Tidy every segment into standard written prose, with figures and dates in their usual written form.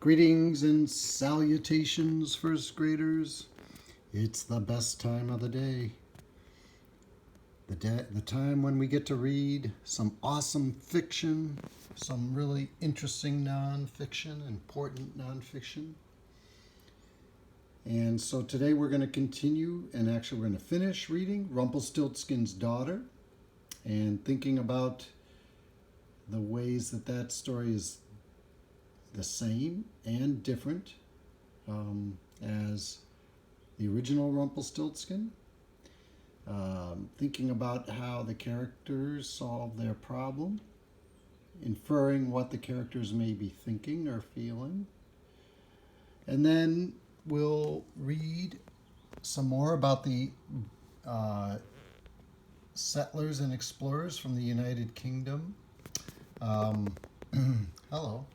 Greetings and salutations, first graders. It's the best time of the day. The time when we get to read some awesome fiction, some really interesting nonfiction, important nonfiction. And so today we're going to continue, and actually we're going to finish reading Rumpelstiltskin's Daughter and thinking about the ways that that story is the same and different as the original Rumpelstiltskin. Thinking about how the characters solve their problem, inferring what the characters may be thinking or feeling. And then we'll read some more about the settlers and explorers from the United Kingdom. Hello.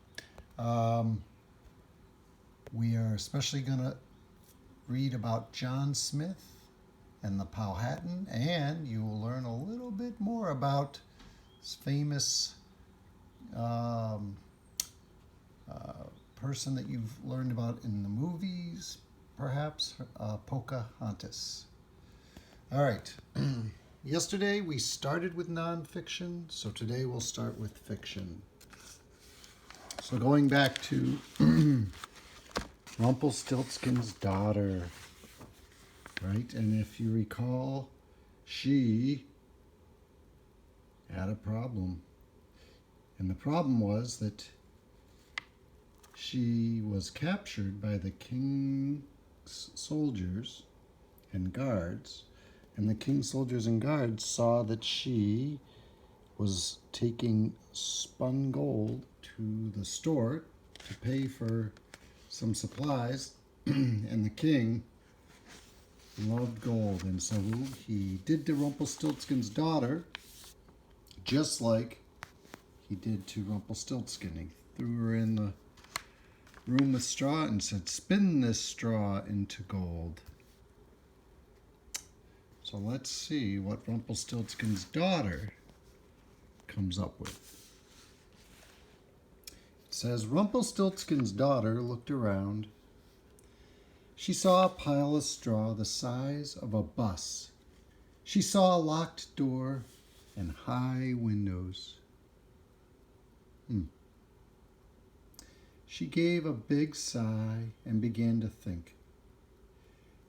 We are especially going to read about John Smith and the Powhatan, and you will learn a little bit more about this famous person that you've learned about in the movies, perhaps, Pocahontas. All right. Yesterday we started with nonfiction, so today we'll start with fiction. So going back to Rumpelstiltskin's daughter, right? And if you recall, she had a problem. And the problem was that she was captured by the king's soldiers and guards. And the king's soldiers and guards saw that she was taking spun gold to the store to pay for some supplies. And the king loved gold, and so he did to Rumpelstiltskin's daughter just like he did to Rumpelstiltskin. He threw her in the room with straw and said, "Spin this straw into gold." So let's see what Rumpelstiltskin's daughter comes up with. It says, Rumpelstiltskin's daughter looked around. She saw a pile of straw the size of a bus. She saw a locked door and high windows. She gave a big sigh and began to think.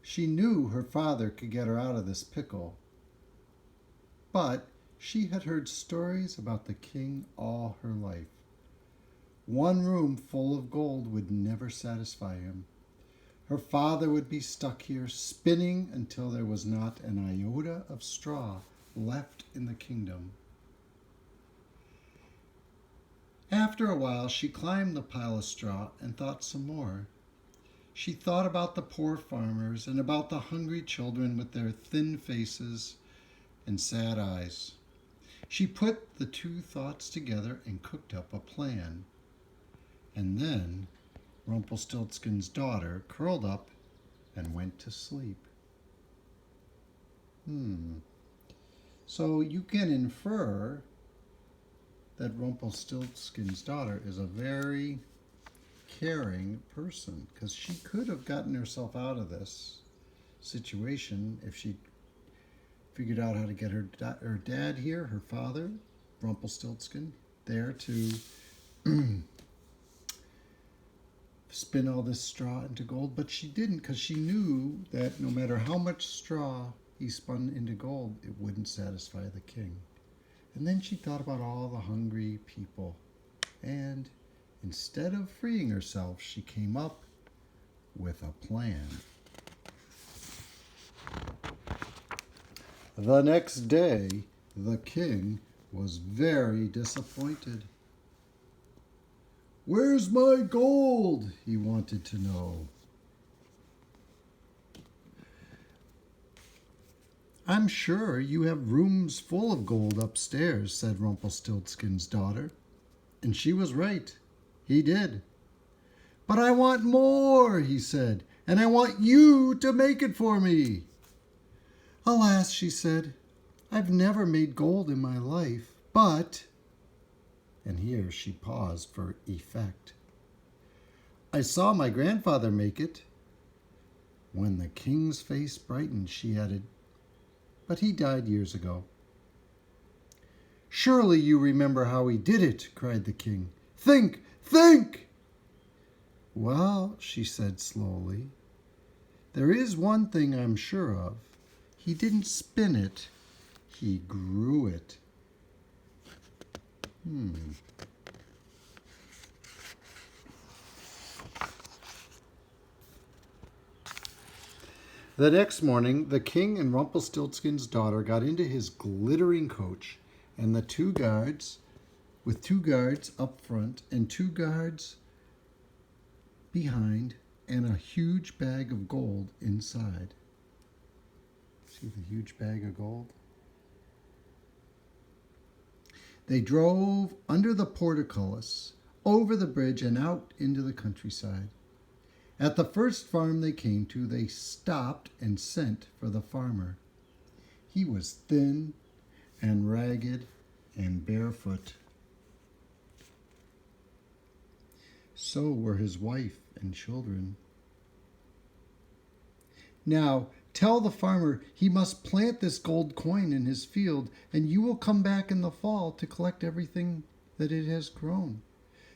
She knew her father could get her out of this pickle, but she had heard stories about the king all her life. One room full of gold would never satisfy him. Her father would be stuck here, spinning until there was not an iota of straw left in the kingdom. After a while, she climbed the pile of straw and thought some more. She thought about the poor farmers and about the hungry children with their thin faces and sad eyes. She put the two thoughts together and cooked up a plan. And then Rumpelstiltskin's daughter curled up and went to sleep. So you can infer that Rumpelstiltskin's daughter is a very caring person, because she could have gotten herself out of this situation if she figured out how to get her dad here, her father, Rumpelstiltskin, there to spin all this straw into gold. But she didn't, because she knew that no matter how much straw he spun into gold, it wouldn't satisfy the king. And then she thought about all the hungry people, and instead of freeing herself, she came up with a plan. The next day, the king was very disappointed. "Where's my gold?" he wanted to know. "I'm sure you have rooms full of gold upstairs," said Rumpelstiltskin's daughter. And she was right. He did. "But I want more," he said, "and I want you to make it for me." "Alas," she said, "I've never made gold in my life, but," and here she paused for effect, I saw my grandfather make it." When the king's face brightened, she added, "But he died years ago." "Surely you remember how he did it," cried the king. "Think, think!" "Well," she said slowly, "there is one thing I'm sure of. He didn't spin it, he grew it." The next morning, the king and Rumpelstiltskin's daughter got into his glittering coach, and the two guards, with two guards up front and two guards behind, and a huge bag of gold inside. See the huge bag of gold? They drove under the portcullis, over the bridge, and out into the countryside. At the first farm they came to, they stopped and sent for the farmer. He was thin and ragged and barefoot. So were his wife and children. "Now tell the farmer he must plant this gold coin in his field, and you will come back in the fall to collect everything that it has grown.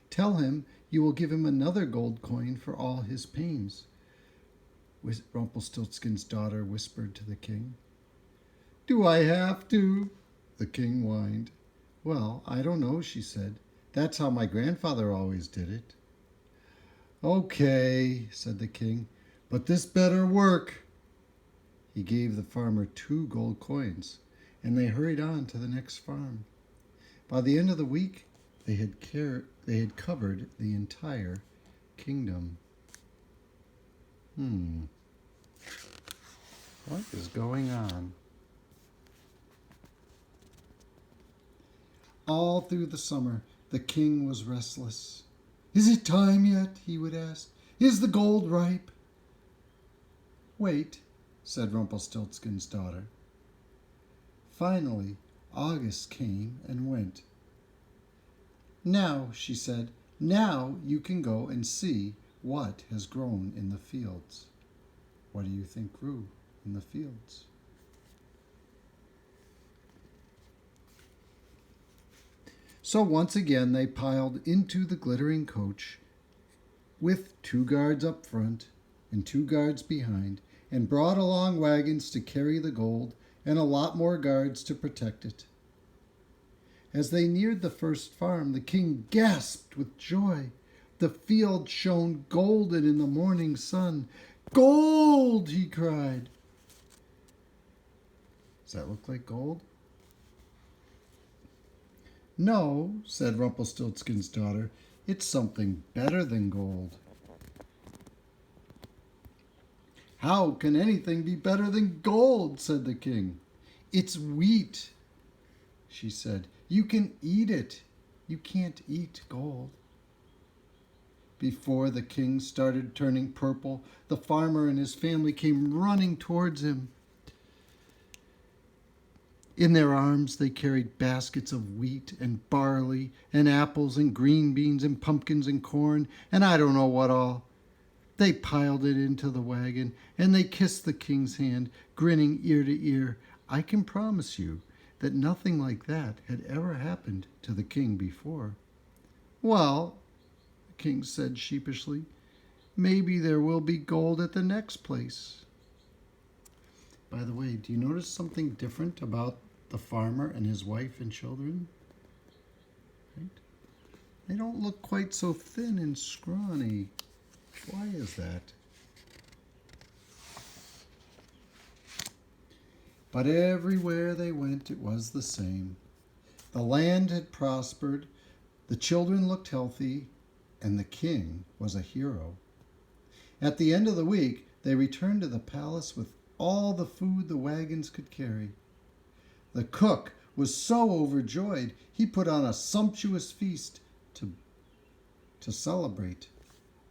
Tell him you will give him another gold coin for all his pains," Rumpelstiltskin's daughter whispered to the king. "Do I have to?" the king whined. "Well, I don't know," she said. "That's how my grandfather always did it." "Okay," said the king, "but this better work." He gave the farmer 2 gold coins, and they hurried on to the next farm. By the end of the week, they had covered the entire kingdom. What is going on? All through the summer, the king was restless. "Is it time yet?" he would ask. "Is the gold ripe?" "Wait," said Rumpelstiltskin's daughter. Finally, August came and went. "Now," she said, "now you can go and see what has grown in the fields." What do you think grew in the fields? So once again they piled into the glittering coach with 2 guards up front and 2 guards behind, and brought along wagons to carry the gold and a lot more guards to protect it. As they neared the first farm, the king gasped with joy. The field shone golden in the morning sun. "Gold!" he cried. Does that look like gold? "No," said Rumpelstiltskin's daughter. "It's something better than gold." "How can anything be better than gold?" said the king. "It's wheat," she said. "You can eat it. You can't eat gold." Before the king started turning purple, the farmer and his family came running towards him. In their arms they carried baskets of wheat and barley and apples and green beans and pumpkins and corn and I don't know what all. They piled it into the wagon and they kissed the king's hand, grinning ear to ear. I can promise you that nothing like that had ever happened to the king before. "Well," the king said sheepishly, "maybe there will be gold at the next place." By the way, do you notice something different about the farmer and his wife and children? Right? They don't look quite so thin and scrawny. Why is that? But everywhere they went, it was the same. The land had prospered, the children looked healthy, and the king was a hero. At the end of the week, they returned to the palace with all the food the wagons could carry. The cook was so overjoyed, he put on a sumptuous feast to celebrate.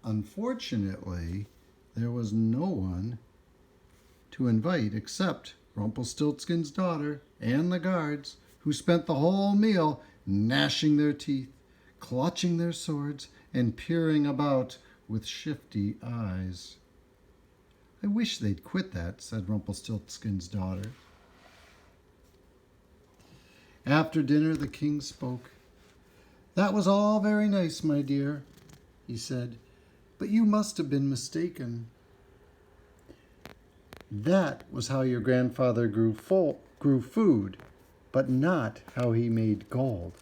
Unfortunately, there was no one to invite except Rumpelstiltskin's daughter and the guards, who spent the whole meal gnashing their teeth, clutching their swords, and peering about with shifty eyes. I wish they'd quit that, said Rumpelstiltskin's daughter. After dinner, the king spoke. That was all very nice, my dear, he said, but you must have been mistaken. That was how your grandfather grew food, but not how he made gold.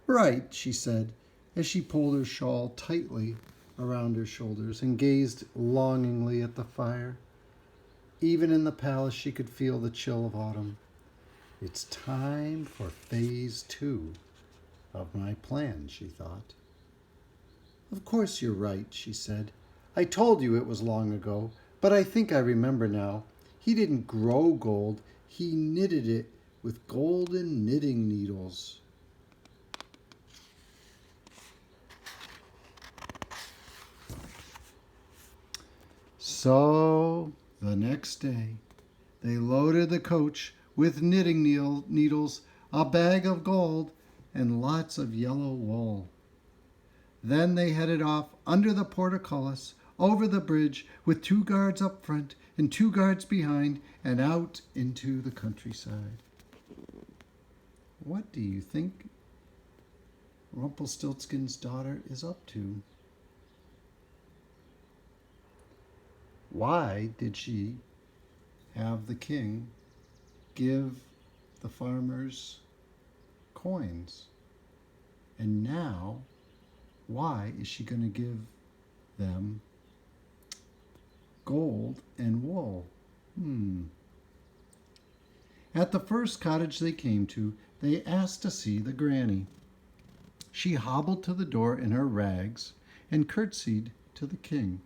Right, she said, as she pulled her shawl tightly around her shoulders and gazed longingly at the fire. Even in the palace, she could feel the chill of autumn. It's time for phase 2 of my plan, she thought. Of course you're right, she said. I told you it was long ago, but I think I remember now. He didn't grow gold, he knitted it with golden knitting needles. So the next day, they loaded the coach with knitting needles, a bag of gold, and lots of yellow wool. Then they headed off under the portcullis, over the bridge, with 2 guards up front and 2 guards behind, and out into the countryside. What do you think Rumpelstiltskin's daughter is up to? Why did she have the king give the farmers coins? And now, why is she going to give them gold and wool? At the first cottage they came to, they asked to see the granny. She hobbled to the door in her rags and curtsied to the king.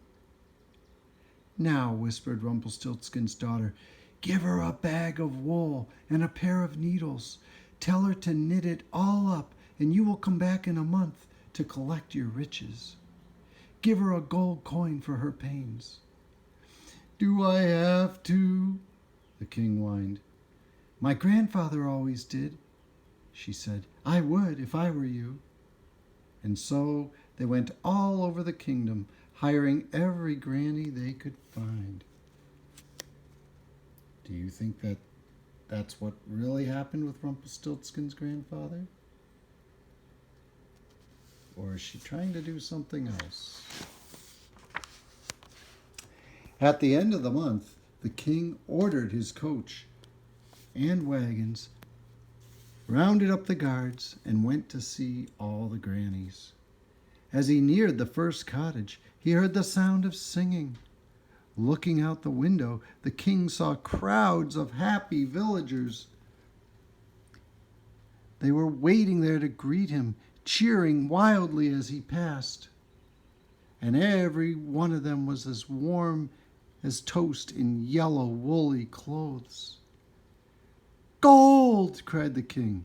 Now, whispered Rumpelstiltskin's daughter, give her a bag of wool and a pair of needles. Tell her to knit it all up, and you will come back in a month to collect your riches. Give her a gold coin for her pains. Do I have to? The king whined. My grandfather always did, she said. I would if I were you. And so they went all over the kingdom, hiring every granny they could find. Do you think that that's what really happened with Rumpelstiltskin's grandfather? Or is she trying to do something else? At the end of the month, the king ordered his coach and wagons, rounded up the guards, and went to see all the grannies. As he neared the first cottage, he heard the sound of singing. Looking out the window, the king saw crowds of happy villagers. They were waiting there to greet him, cheering wildly as he passed. And every one of them was as warm as toast in yellow, woolly clothes. Gold! Cried the king.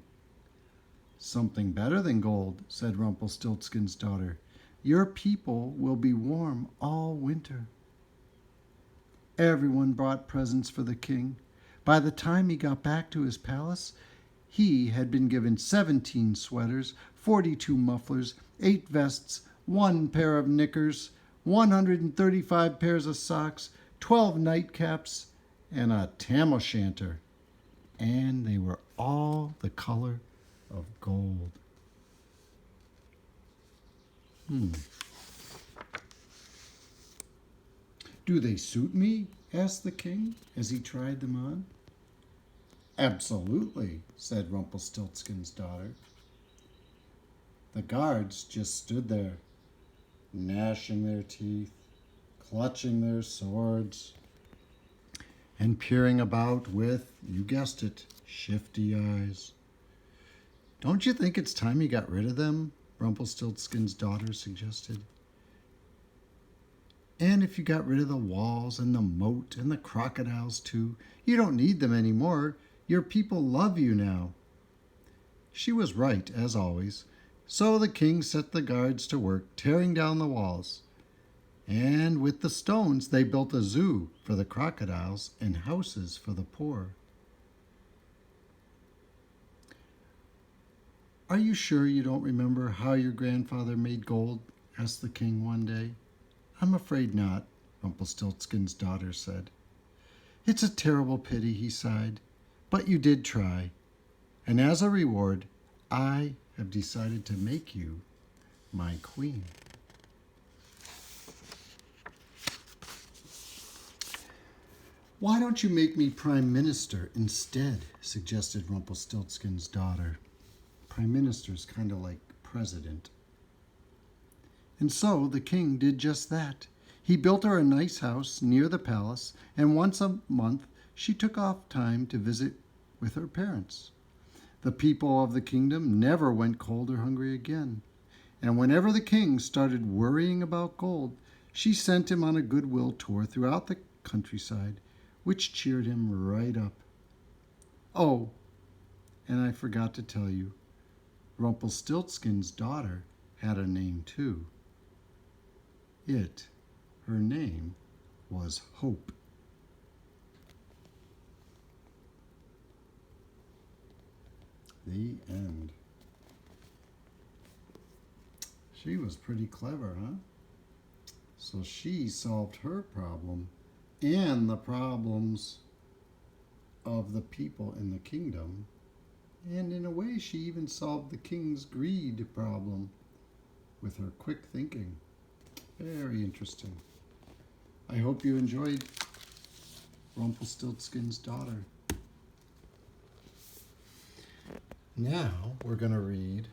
Something better than gold, said Rumpelstiltskin's daughter. Your people will be warm all winter. Everyone brought presents for the king. By the time he got back to his palace, he had been given 17 sweaters, 42 mufflers, 8 vests, 1 pair of knickers, 135 pairs of socks, 12 nightcaps, and a tam-o'-shanter. And they were all the color of gold. Do they suit me? Asked the king as he tried them on. Absolutely, said Rumpelstiltskin's daughter. The guards just stood there, gnashing their teeth, clutching their swords, and peering about with, you guessed it, shifty eyes. Don't you think it's time you got rid of them? Rumpelstiltskin's daughter suggested. And if you got rid of the walls and the moat and the crocodiles too, you don't need them anymore. Your people love you now. She was right, as always. So the king set the guards to work, tearing down the walls. And with the stones, they built a zoo for the crocodiles and houses for the poor. Are you sure you don't remember how your grandfather made gold? Asked the king one day. I'm afraid not, Rumpelstiltskin's daughter said. It's a terrible pity, he sighed, but you did try, and as a reward, I have decided to make you my queen. Why don't you make me prime minister instead, suggested Rumpelstiltskin's daughter. Prime minister is kind of like president. And so the king did just that. He built her a nice house near the palace, and once a month she took off time to visit with her parents. The people of the kingdom never went cold or hungry again. And whenever the king started worrying about gold, she sent him on a goodwill tour throughout the countryside, which cheered him right up. Oh, and I forgot to tell you, Rumpelstiltskin's daughter had a name too. Her name was Hope. The end. She was pretty clever, huh? So she solved her problem and the problems of the people in the kingdom. And in a way, she even solved the king's greed problem with her quick thinking. Very interesting. I hope you enjoyed Rumpelstiltskin's daughter. Now we're going to read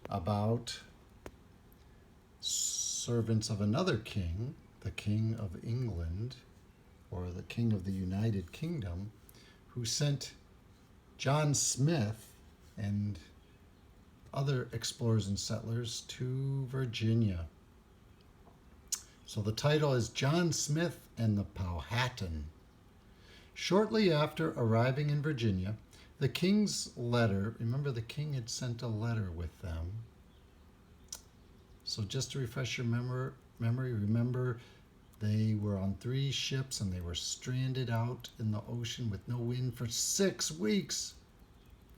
about servants of another king, the King of England, or the King of the United Kingdom, who sent John Smith and other explorers and settlers to Virginia. So the title is John Smith and the Powhatan. Shortly after arriving in Virginia, the king's letter, remember the king had sent a letter with them. So just to refresh your memory, remember they were on 3 ships and they were stranded out in the ocean with no wind for 6 weeks,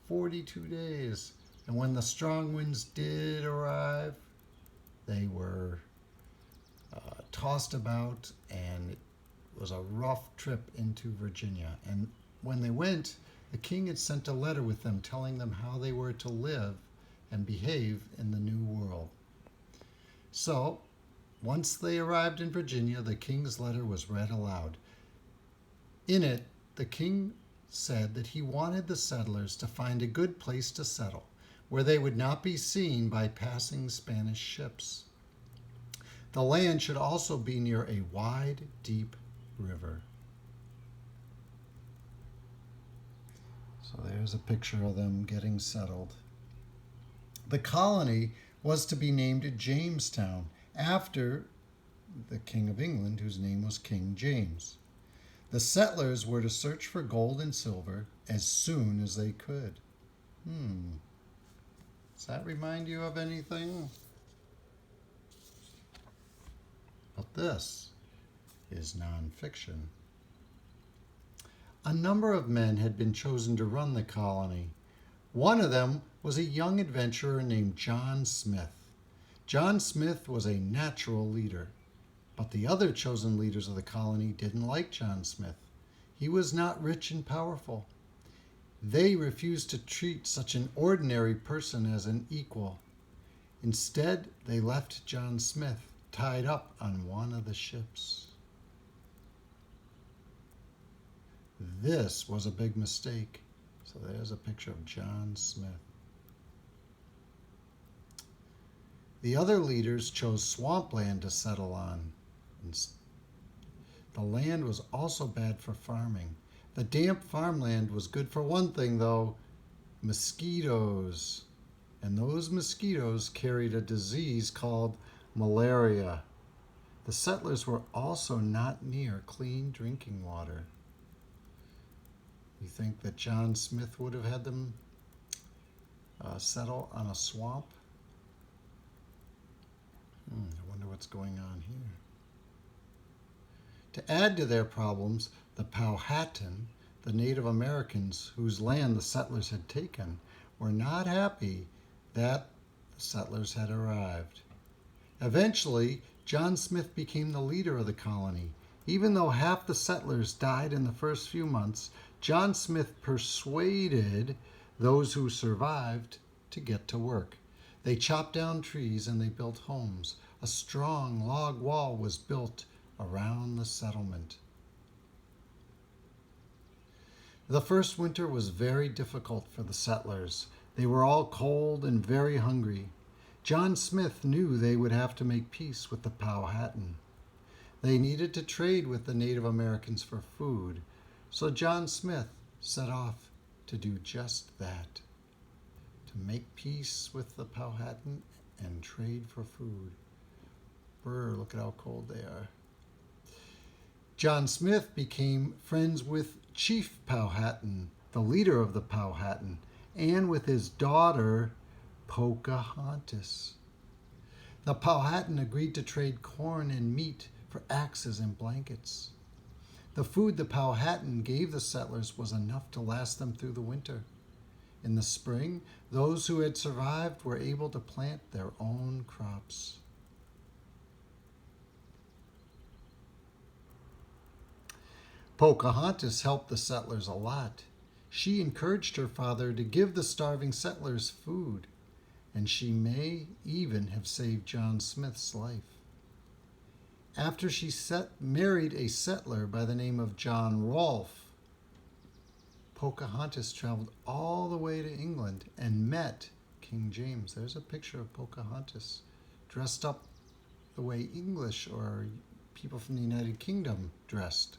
42 days. And when the strong winds did arrive, they were tossed about, and it was a rough trip into Virginia. And when they went, the king had sent a letter with them telling them how they were to live and behave in the new world. So, once they arrived in Virginia, the king's letter was read aloud. In it, the king said that he wanted the settlers to find a good place to settle, where they would not be seen by passing Spanish ships. The land should also be near a wide, deep river. So there's a picture of them getting settled. The colony was to be named Jamestown, after the King of England, whose name was King James. The settlers were to search for gold and silver as soon as they could. Does that remind you of anything? But this is nonfiction. A number of men had been chosen to run the colony. One of them was a young adventurer named John Smith. John Smith was a natural leader, but the other chosen leaders of the colony didn't like John Smith. He was not rich and powerful. They refused to treat such an ordinary person as an equal. Instead, they left John Smith tied up on one of the ships. This was a big mistake. So there's a picture of John Smith. The other leaders chose swampland to settle on. The land was also bad for farming. The damp farmland was good for one thing, though: mosquitoes. And those mosquitoes carried a disease called malaria. The settlers were also not near clean drinking water. You think that John Smith would have had them settle on a swamp? I wonder what's going on here. To add to their problems, the Powhatan, the Native Americans whose land the settlers had taken, were not happy that the settlers had arrived. Eventually, John Smith became the leader of the colony. Even though half the settlers died in the first few months, John Smith persuaded those who survived to get to work. They chopped down trees and they built homes. A strong log wall was built around the settlement. The first winter was very difficult for the settlers. They were all cold and very hungry. John Smith knew they would have to make peace with the Powhatan. They needed to trade with the Native Americans for food, so John Smith set off to do just that, to make peace with the Powhatan and trade for food. Brr, look at how cold they are. John Smith became friends with Chief Powhatan, the leader of the Powhatan, and with his daughter, Pocahontas. The Powhatan agreed to trade corn and meat for axes and blankets. The food the Powhatan gave the settlers was enough to last them through the winter. In the spring, those who had survived were able to plant their own crops. Pocahontas helped the settlers a lot. She encouraged her father to give the starving settlers food, and she may even have saved John Smith's life. After she married a settler by the name of John Rolfe, Pocahontas traveled all the way to England and met King James. There's a picture of Pocahontas dressed up the way English or people from the United Kingdom dressed.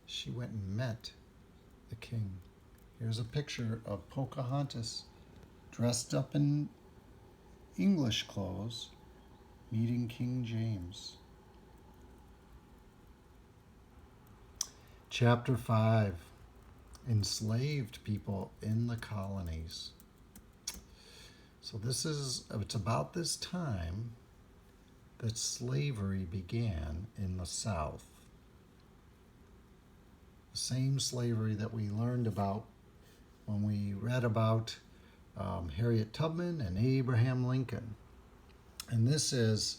She went and met the king. Here's a picture of Pocahontas dressed up in English clothes meeting King James. Chapter 5, Enslaved People in the Colonies. So it's about this time that slavery began in the South. The same slavery that we learned about when we read about Harriet Tubman and Abraham Lincoln. And this is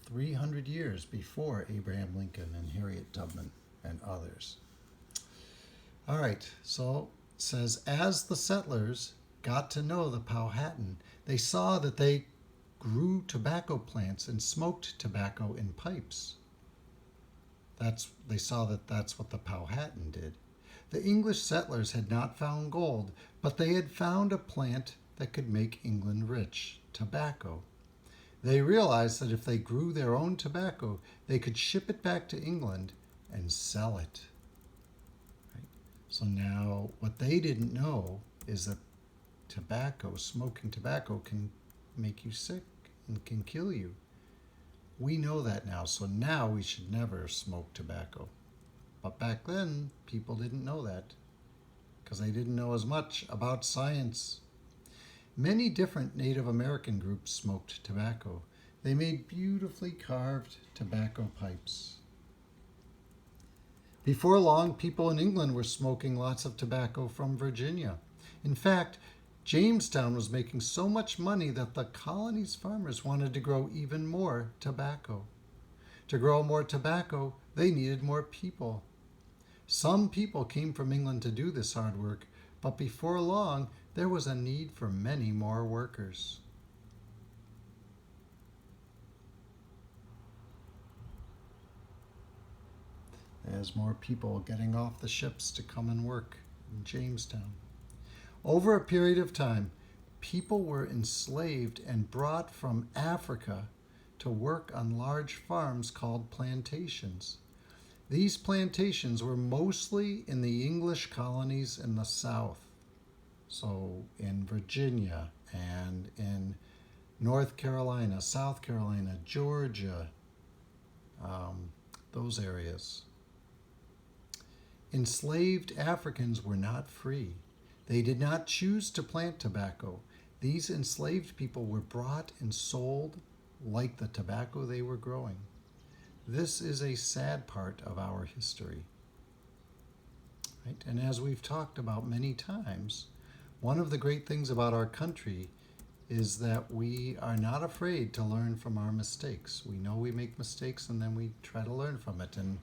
300 years before Abraham Lincoln and Harriet Tubman and others. All right, so it says, as the settlers got to know the Powhatan, they saw that they grew tobacco plants and smoked tobacco in pipes. They saw that that's what the Powhatan did. The English settlers had not found gold, but they had found a plant that could make England rich, tobacco. They realized that if they grew their own tobacco, they could ship it back to England and sell it. Right? So now what they didn't know is that smoking tobacco can make you sick and can kill you. We know that now, so now we should never smoke tobacco. But back then, people didn't know that because they didn't know as much about science. Many different Native American groups smoked tobacco. They made beautifully carved tobacco pipes. Before long, people in England were smoking lots of tobacco from Virginia. In fact, Jamestown was making so much money that the colony's farmers wanted to grow even more tobacco. To grow more tobacco, they needed more people. Some people came from England to do this hard work, but before long, there was a need for many more workers. There's more people getting off the ships to come and work in Jamestown. Over a period of time, people were enslaved and brought from Africa to work on large farms called plantations. These plantations were mostly in the English colonies in the South, so in Virginia and in North Carolina, South Carolina, Georgia, those areas. Enslaved Africans were not free. They did not choose to plant tobacco. These enslaved people were brought and sold like the tobacco they were growing. This is a sad part of our history. Right? And as we've talked about many times, one of the great things about our country is that we are not afraid to learn from our mistakes. We know we make mistakes and then we try to learn from it. And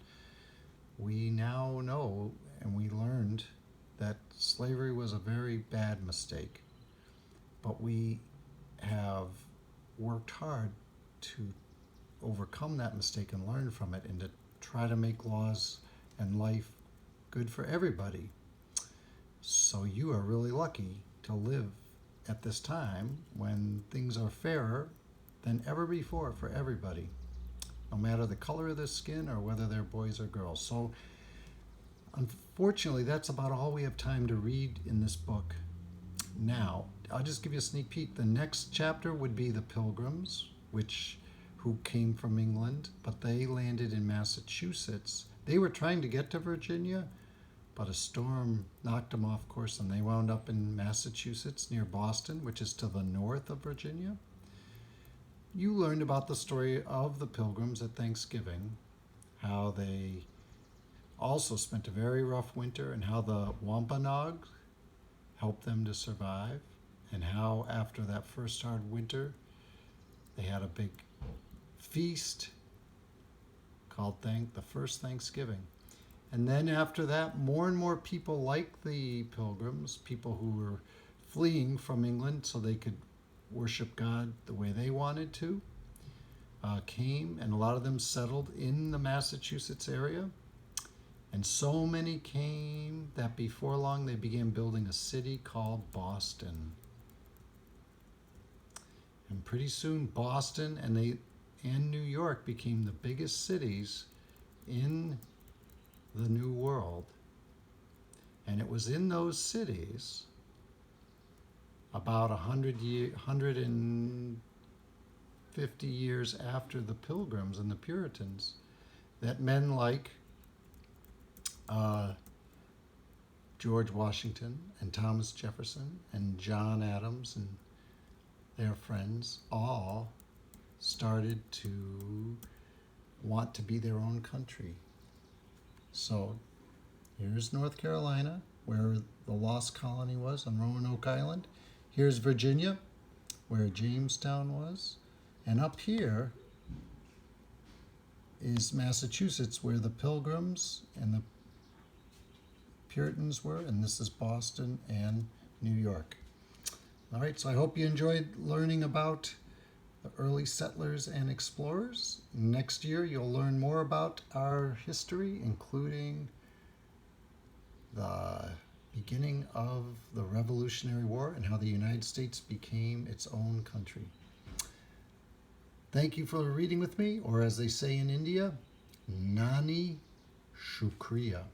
we now know and we learned that slavery was a very bad mistake. But we have worked hard to overcome that mistake and learn from it and to try to make laws and life good for everybody. So you are really lucky to live at this time when things are fairer than ever before for everybody, no matter the color of their skin or whether they're boys or girls. So unfortunately, that's about all we have time to read in this book. Now, I'll just give you a sneak peek. The next chapter would be the Pilgrims, who came from England, but they landed in Massachusetts. They were trying to get to Virginia, but a storm knocked them off course, and they wound up in Massachusetts near Boston, which is to the north of Virginia. You learned about the story of the Pilgrims at Thanksgiving, how they also spent a very rough winter, and how the Wampanoag helped them to survive, and how after that first hard winter, they had a big feast called the first Thanksgiving. And then after that, more and more people like the Pilgrims, people who were fleeing from England so they could worship God the way they wanted to, came, and a lot of them settled in the Massachusetts area. And so many came that before long they began building a city called Boston. And pretty soon Boston and New York became the biggest cities in the New World. And it was in those cities, about 150 years after the Pilgrims and the Puritans, that men like George Washington and Thomas Jefferson and John Adams and their friends all started to want to be their own country. So here's North Carolina, where the lost colony was on Roanoke Island. Here's Virginia, where Jamestown was. And up here is Massachusetts, where the Pilgrims and the Puritans were. And this is Boston and New York. All right, so I hope you enjoyed learning about the early settlers and explorers. Next year, you'll learn more about our history, including the beginning of the Revolutionary War and how the United States became its own country. Thank you for reading with me, or as they say in India, Nani Shukriya.